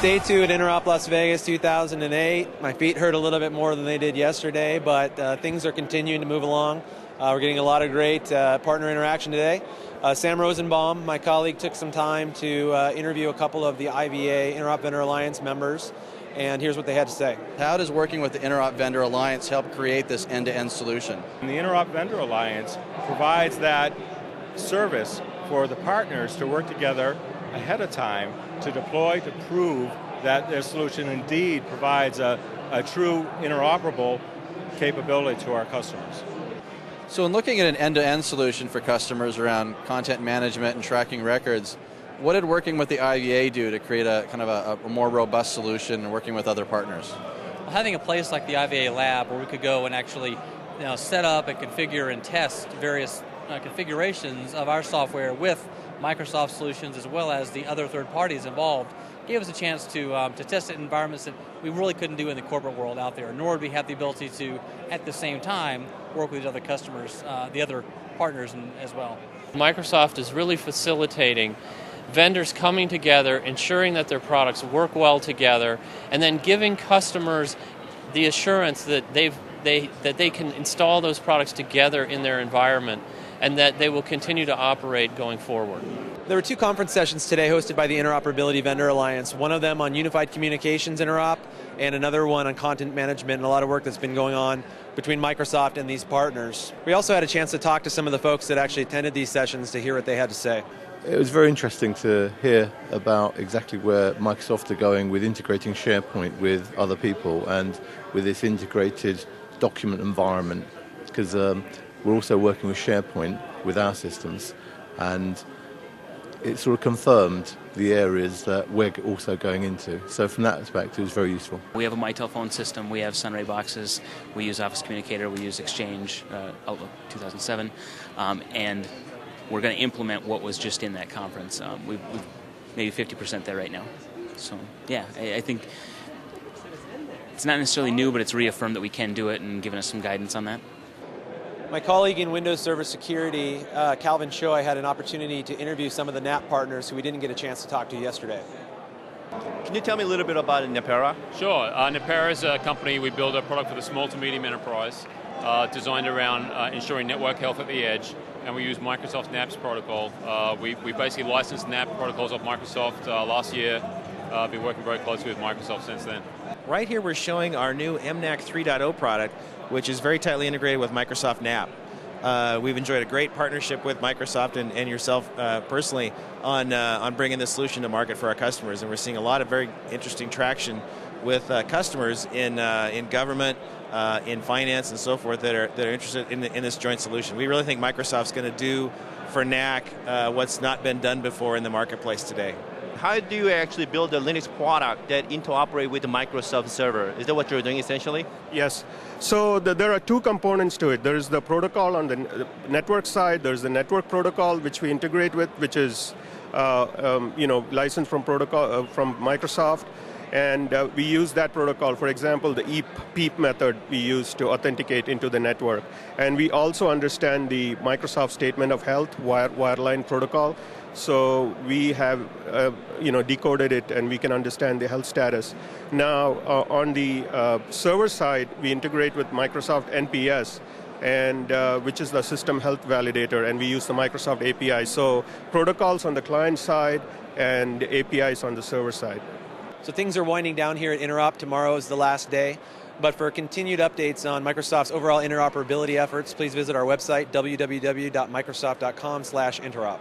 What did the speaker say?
It's day 2 at Interop Las Vegas 2008. My feet hurt a little bit more than they did yesterday, but things are continuing to move along. We're getting a lot of great partner interaction today. Sam Rosenbaum, my colleague, took some time to interview a couple of the IVA, Interop Vendor Alliance members, and here's what they had to say. How does working with the Interop Vendor Alliance help create this end-to-end solution? And the Interop Vendor Alliance provides that service for the partners to work together ahead of time to deploy, to prove that their solution indeed provides a true interoperable capability to our customers. So in looking at an end-to-end solution for customers around content management and tracking records, what did working with the IVA do to create a kind of a more robust solution and working with other partners? Well, having a place like the IVA lab where we could go and actually set up and configure and test various configurations of our software with Microsoft solutions as well as the other third parties involved gave us a chance to test it in environments that we really couldn't do in the corporate world out there, nor did we have the ability to, at the same time, work with the other customers, the other partners as well. Microsoft is really facilitating vendors coming together, ensuring that their products work well together, and then giving customers the assurance that they can install those products together in their environment and that they will continue to operate going forward. There were 2 conference sessions today hosted by the Interoperability Vendor Alliance, one of them on Unified Communications Interop and another one on content management, and a lot of work that's been going on between Microsoft and these partners. We also had a chance to talk to some of the folks that actually attended these sessions to hear what they had to say. It was very interesting to hear about exactly where Microsoft are going with integrating SharePoint with other people and with this integrated document environment, because we're also working with SharePoint with our systems, and it sort of confirmed the areas that we're also going into. So from that aspect, it was very useful. We have a My Telephone system, we have Sunray boxes, we use Office Communicator, we use Exchange, Outlook 2007, and we're going to implement what was just in that conference. We've maybe 50% there right now. So yeah, I think it's not necessarily new, but it's reaffirmed that we can do it and given us some guidance on that. My colleague in Windows Server Security, Calvin Cho, I had an opportunity to interview some of the NAP partners who we didn't get a chance to talk to yesterday. Can you tell me a little bit about Nepera? Sure. Nepera is a company, we build a product for the small to medium enterprise designed around ensuring network health at the edge, and we use Microsoft's NAPS protocol. We basically licensed NAP protocols off Microsoft last year. Been working very closely with Microsoft since then. Right here we're showing our new MNAC 3.0 product, which is very tightly integrated with Microsoft NAP. We've enjoyed a great partnership with Microsoft and yourself personally on bringing this solution to market for our customers, and we're seeing a lot of very interesting traction with customers in government, in finance, and so forth that are interested in this joint solution. We really think Microsoft's going to do for NAC what's not been done before in the marketplace today. How do you actually build a Linux product that interoperate with the Microsoft server? Is that what you're doing essentially? Yes. So there are 2 components to it. There is the protocol on the network side. There's the network protocol which we integrate with, which is licensed from Microsoft, and we use that protocol. For example, the EAP method we use to authenticate into the network, and we also understand the Microsoft Statement of Health wireline protocol. So we have decoded it, and we can understand the health status. Now on the server side, we integrate with Microsoft NPS, and which is the system health validator, and we use the Microsoft API. So protocols on the client side and APIs on the server side. So things are winding down here at Interop. Tomorrow is the last day. But for continued updates on Microsoft's overall interoperability efforts, please visit our website, www.microsoft.com/interop.